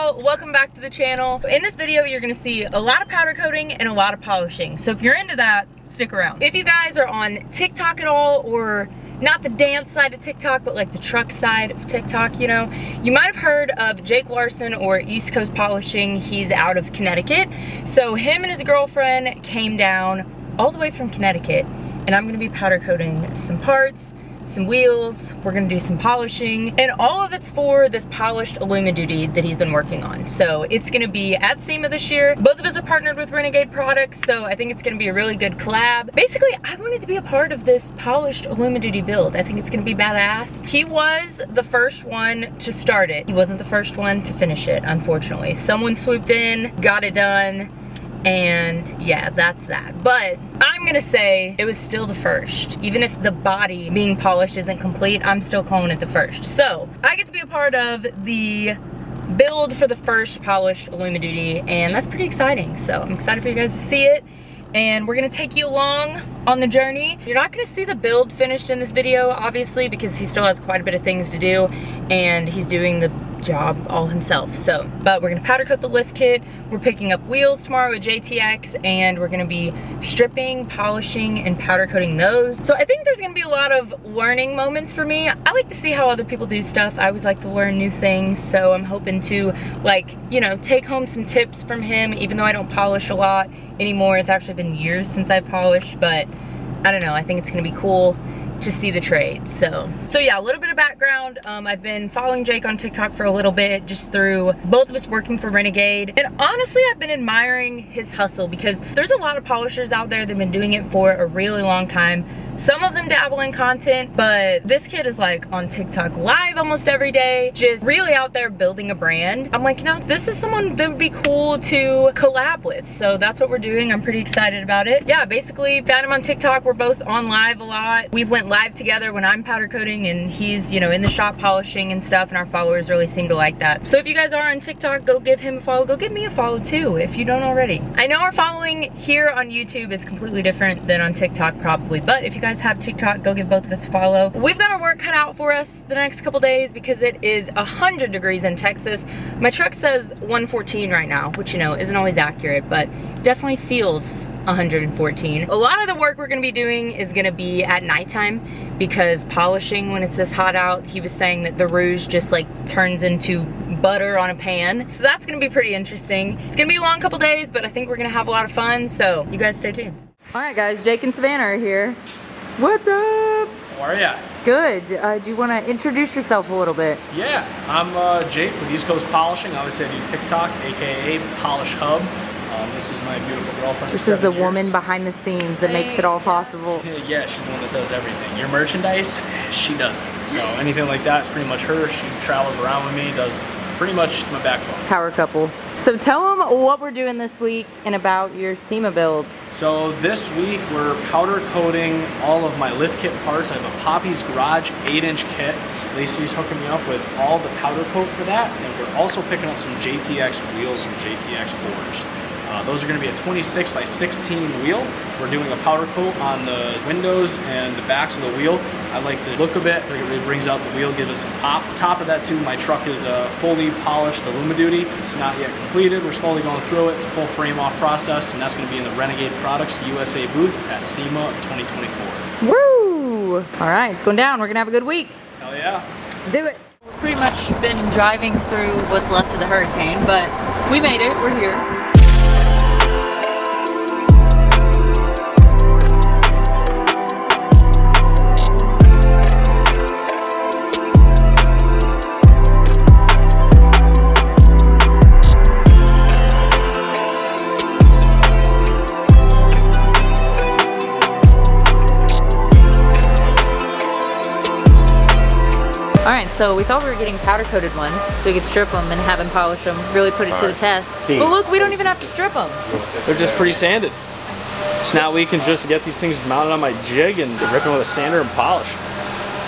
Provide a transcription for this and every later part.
y'all, welcome back to the channel. In this video you're gonna see a lot of powder coating and a lot of polishing, so if you're into that, stick around. If you guys are on TikTok at all, or not the dance side of TikTok but like the truck side of TikTok, you know, you might have heard of Jake Larson or East Coast Polishing. He's out of Connecticut, so him and his girlfriend came down all the way from Connecticut, and I'm gonna be powder coating some parts, some wheels, we're gonna do some polishing, and all of it's for this polished Alumiduty that he's been working on. So it's gonna be at SEMA this year. Both of us are partnered with Renegade Products, so I think it's gonna be a really good collab. Basically, I wanted to be a part of this polished Alumiduty build. I think it's gonna be badass. He was the first one to start it. He wasn't the first one to finish it, unfortunately. Someone swooped in, got it done, and yeah, that's that. But I'm gonna say it was still the first. Even if the body being polished isn't complete, I'm still calling it the first. So I get to be a part of the build for the first polished Alumiduty, and that's pretty exciting. So I'm excited for you guys to see it, and we're gonna take you along on the journey. You're not gonna see the build finished in this video, obviously, because he still has quite a bit of things to do, and he's doing the job all himself. So, but we're gonna powder coat the lift kit. We're picking up wheels tomorrow with JTX, and we're gonna be stripping, polishing, and powder coating those. So I think there's gonna be a lot of learning moments for me. I like to see how other people do stuff. I always like to learn new things, so I'm hoping to, like, you know, take home some tips from him, even though I don't polish a lot anymore. It's actually been years since I've polished, but I don't know, I think it's gonna be cool to see the trade. So yeah, a little bit of background. I've been following Jake on TikTok for a little bit, just through both of us working for Renegade, and honestly I've been admiring his hustle, because there's a lot of polishers out there that have been doing it for a really long time. Some of them dabble in content, but this kid is like on TikTok live almost every day, just really out there building a brand. I'm like, you know, this is someone that would be cool to collab with, so that's what we're doing. I'm pretty excited about it. Yeah, basically found him on TikTok. We're both on live a lot. We went live together when I'm powder coating and he's, you know, in the shop polishing and stuff, and our followers really seem to like that. So if you guys are on TikTok, go give him a follow. Go give me a follow too, if you don't already. I know our following here on YouTube is completely different than on TikTok probably, but if you guys have TikTok, go give both of us a follow. We've got our work cut out for us the next couple days because it is 100 degrees in Texas. My truck says 114 right now, which, you know, isn't always accurate, but definitely feels 114. A lot of the work we're gonna be doing is gonna be at nighttime, because polishing when it's this hot out, he was saying that the rouge just like turns into butter on a pan. So that's gonna be pretty interesting. It's gonna be a long couple days, but I think we're gonna have a lot of fun, so you guys stay tuned. All right guys, Jake and Savannah are here. What's up? How are ya? Good. Do you want to introduce yourself a little bit? Yeah, I'm Jake with East Coast Polishing. Obviously I do TikTok, aka Polish Hub. This is my beautiful girlfriend. This is the woman behind the scenes that makes it all possible. Yeah, she's the one that does everything. Your merchandise, she doesn't. So anything like that is pretty much her. She travels around with me, does pretty much, she's my backbone. Power couple. So tell them what we're doing this week and about your SEMA build. So this week we're powder coating all of my lift kit parts. I have a Poppy's Garage 8-inch kit. Lacey's hooking me up with all the powder coat for that, and we're also picking up some JTX wheels from JTX Forged. Those are going to be a 26 by 16 wheel. We're doing a powder coat on the windows and the backs of the wheel. I like the look of it. I think it really brings out the wheel, gives us some pop. On top of that too, my truck is a fully polished Alumiduty. It's not yet completed. We're slowly going through it. It's a full frame off process, and that's going to be in the Renegade Products USA booth at SEMA of 2024. Woo! All right, it's going down. We're going to have a good week. Hell yeah. Let's do it. We've pretty much been driving through what's left of the hurricane, but we made it. We're here. Alright, so we thought we were getting powder coated ones so we could strip them and have him polish them, really put it to the test. But look, we don't even have to strip them. They're just pre-sanded. So now we can just get these things mounted on my jig and rip them with a sander and polish.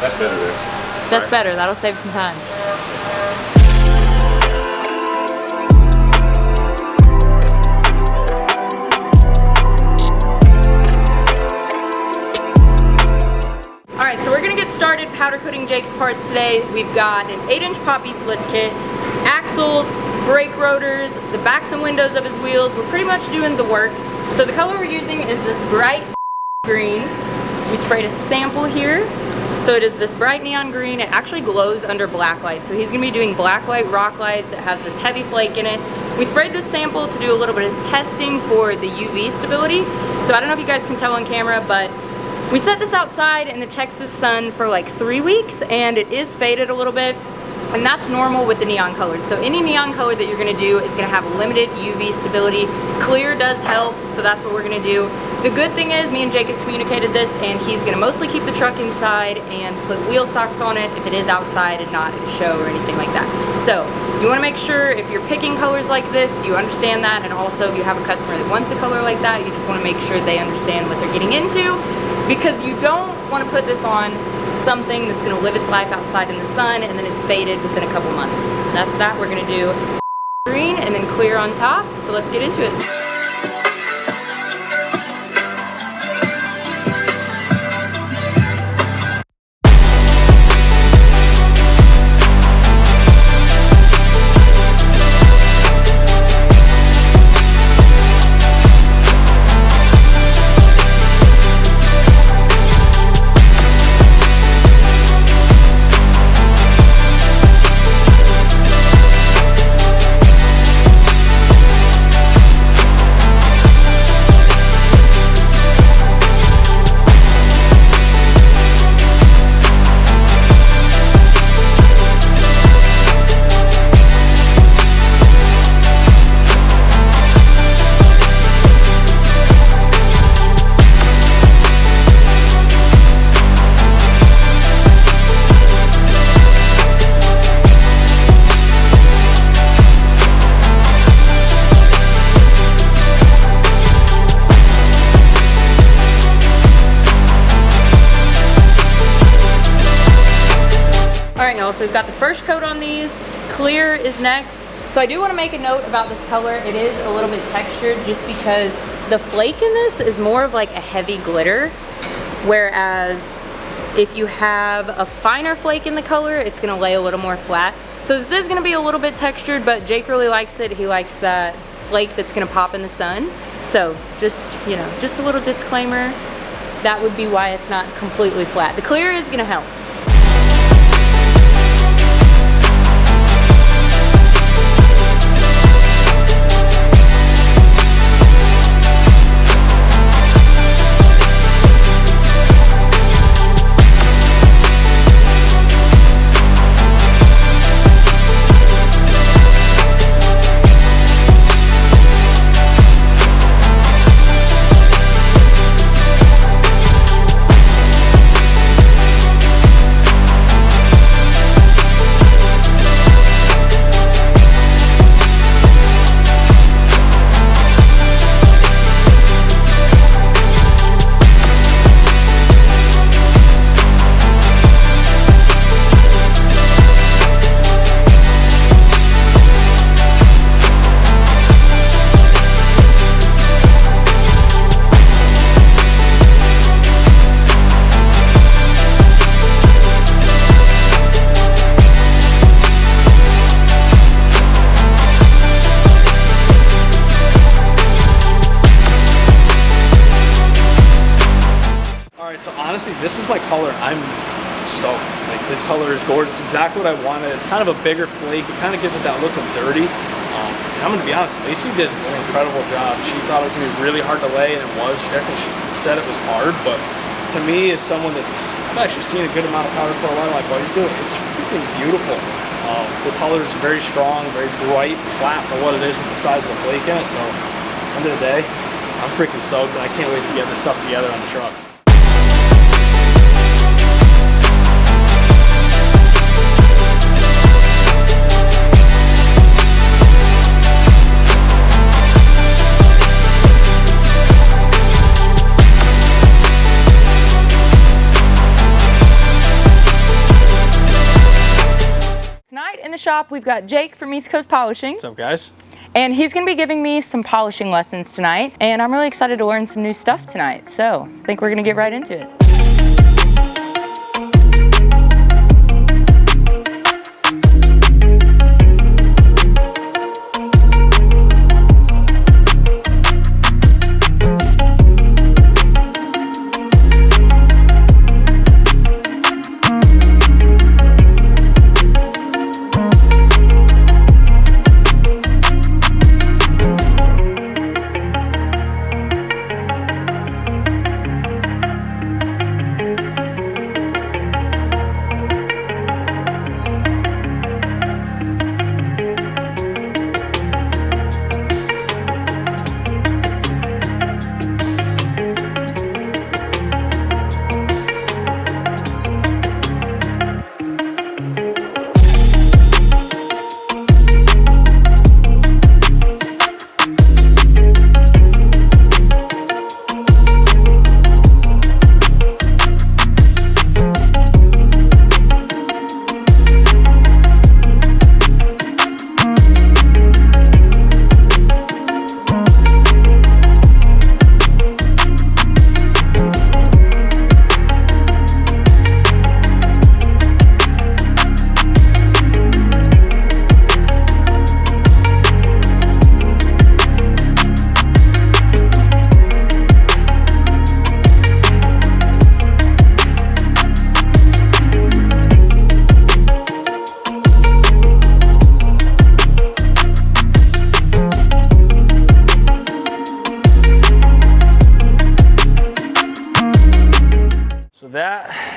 That's better there. That's better, that'll save some time. Alright, so we're gonna get started powder coating Jake's parts today. We've got an 8-inch Poppy's lift kit, axles, brake rotors, the backs and windows of his wheels. We're pretty much doing the works. So the color we're using is this bright green. We sprayed a sample here. So it is this bright neon green. It actually glows under black light. So he's gonna be doing black light rock lights. It has this heavy flake in it. We sprayed this sample to do a little bit of testing for the UV stability. So I don't know if you guys can tell on camera, but we set this outside in the Texas sun for like 3 weeks, and it is faded a little bit. And that's normal with the neon colors. So any neon color that you're gonna do is gonna have limited UV stability. Clear does help, so that's what we're gonna do. The good thing is, me and Jacob communicated this, and he's gonna mostly keep the truck inside and put wheel socks on it if it is outside and not at a show or anything like that. So you wanna make sure if you're picking colors like this, you understand that, and also if you have a customer that wants a color like that, you just wanna make sure they understand what they're getting into, because you don't wanna put this on something that's gonna live its life outside in the sun and then it's faded within a couple months. That's that. We're gonna do green and then clear on top. So let's get into it. So we've got the first coat on these. Clear is next. So I do want to make a note about this color. It is a little bit textured just because the flake in this is more of like a heavy glitter, whereas if you have a finer flake in the color, it's going to lay a little more flat. So this is going to be a little bit textured, but Jake really likes it. He likes that flake that's going to pop in the sun. So just, you know, just a little disclaimer. That would be why it's not completely flat. The clear is going to help. Honestly, this is my color. I'm stoked. Like, this color is gorgeous. Exactly what I wanted. It's kind of a bigger flake. It kind of gives it that look of dirty. And I'm gonna be honest, Lacey did an incredible job. She thought it was gonna be really hard to lay, and it was. She definitely said it was hard, but to me, as someone I've actually seen a good amount of powder coat line like what he's doing, it's freaking beautiful. The color is very strong, very bright, flat for what it is with the size of the flake in it. So, end of the day, I'm freaking stoked, and I can't wait to get this stuff together on the truck. Shop, we've got Jake from East Coast Polishing. What's up, guys? And he's gonna be giving me some polishing lessons tonight, and I'm really excited to learn some new stuff tonight. So I think we're gonna get right into it.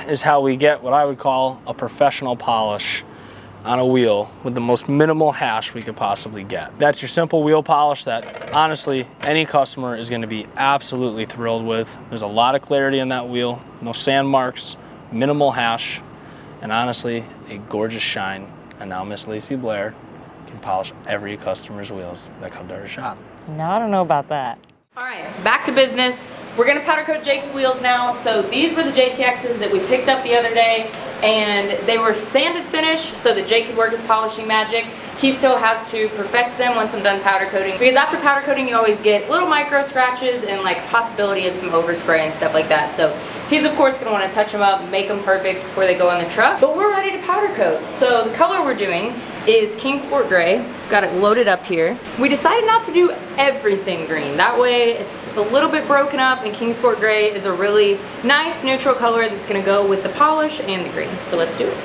is how we get what I would call a professional polish on a wheel with the most minimal hash we could possibly get. That's your simple wheel polish that honestly any customer is going to be absolutely thrilled with. There's a lot of clarity in that wheel, no sand marks, minimal hash, and honestly a gorgeous shine. And now Miss Lacey Blair can polish every customer's wheels that come to her shop. No, I don't know about that. All right, back to business. We're gonna powder coat Jake's wheels now. So these were the JTXs that we picked up the other day, and they were sanded finish so that Jake could work his polishing magic. He still has to perfect them once I'm done powder coating, because after powder coating you always get little micro scratches and like possibility of some overspray and stuff like that. So he's of course gonna wanna touch them up, make them perfect before they go in the truck. But we're ready to powder coat. So the color we're doing is Kingsport Gray. We've got it loaded up here. We decided not to do everything green. That way it's a little bit broken up, and Kingsport Gray is a really nice neutral color that's gonna go with the polish and the green. So let's do it.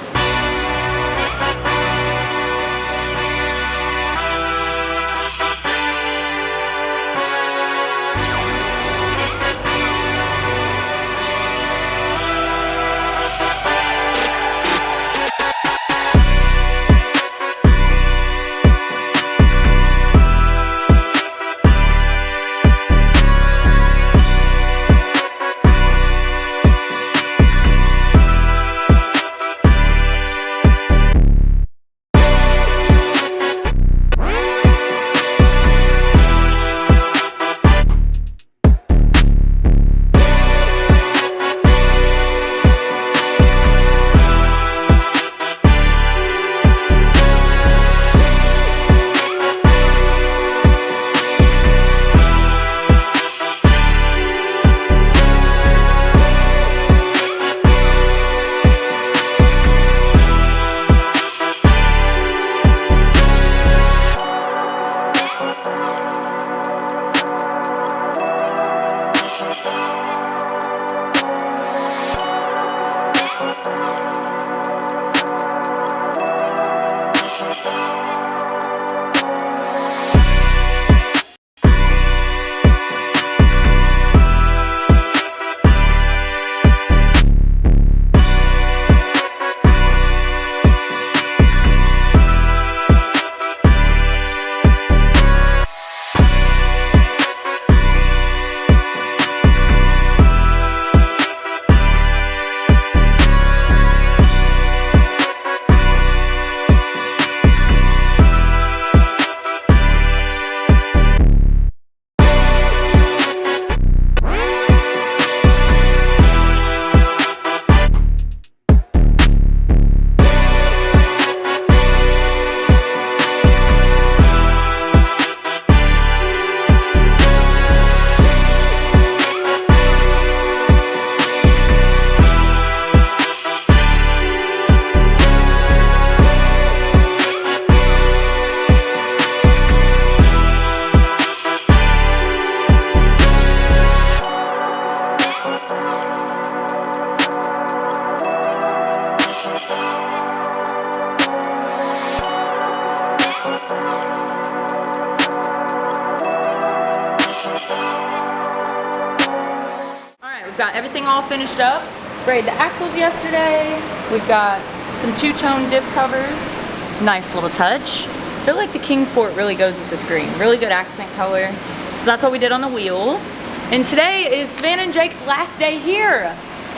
We've got everything all finished up. Sprayed the axles yesterday. We've got some two-tone diff covers. Nice little touch. I feel like the Kingsport really goes with this green. Really good accent color. So that's what we did on the wheels. And today is Savannah and Jake's last day here.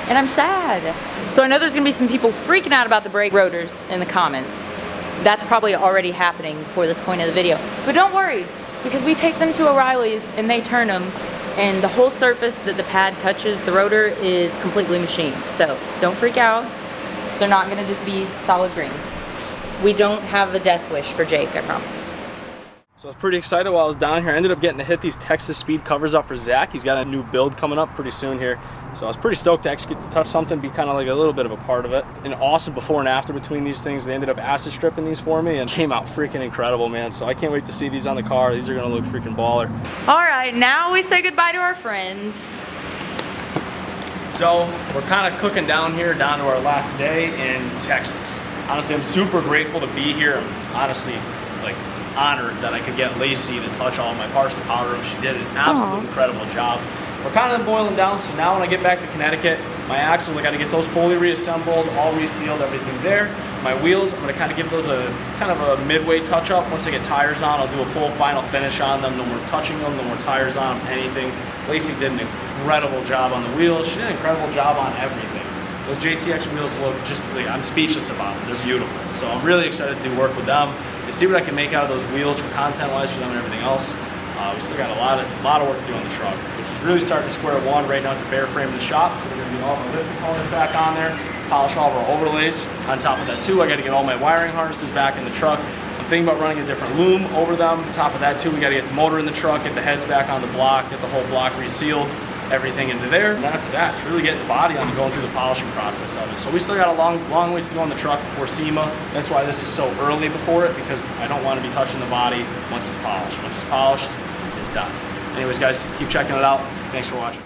And I'm sad. So I know there's gonna be some people freaking out about the brake rotors in the comments. That's probably already happening before this point of the video. But don't worry, because we take them to O'Reilly's and they turn them, and the whole surface that the pad touches the rotor is completely machined. So don't freak out. They're not gonna just be solid green. We don't have a death wish for Jake, I promise. So I was pretty excited while I was down here. I ended up getting to hit these Texas Speed covers up for Zach. He's got a new build coming up pretty soon here. So I was pretty stoked to actually get to touch something, be kind of like a little bit of a part of it. An awesome before and after between these things. They ended up acid stripping these for me and came out freaking incredible, man. So I can't wait to see these on the car. These are gonna look freaking baller. All right, now we say goodbye to our friends. So we're kind of cooking down here, down to our last day in Texas. Honestly, I'm super grateful to be here. I'm honestly like honored that I could get Lacey to touch all my parts and powder room. She did an absolute incredible job. we're kind of boiling down. So now when I get back to Connecticut, my axles, I got to get those fully reassembled, all resealed, everything there. My wheels, I'm going to kind of give those a kind of a midway touch up. Once I get tires on, I'll do a full final finish on them. No more touching them, no more tires on them, anything. Lacey did an incredible job on the wheels. She did an incredible job on everything. Those JTX wheels look just like, I'm speechless about them. They're beautiful. So I'm really excited to do work with them and see what I can make out of those wheels for content-wise for them and everything else. We still got a lot of work to do on the truck, which is really starting to square one. Right now it's a bare frame in the shop, so we're going to get all my lift components back on there, polish all of our overlays. On top of that too, I got to get all my wiring harnesses back in the truck. I'm thinking about running a different loom over them. On top of that too, we got to get the motor in the truck, get the heads back on the block, get the whole block resealed, everything into there. And then after that, it's really getting the body on and going through the polishing process of it. So we still got a long ways to go on the truck before SEMA. That's why this is so early before it, because I don't want to be touching the body once it's polished. Once it's polished, it's done. Anyways, guys, keep checking it out. Thanks for watching.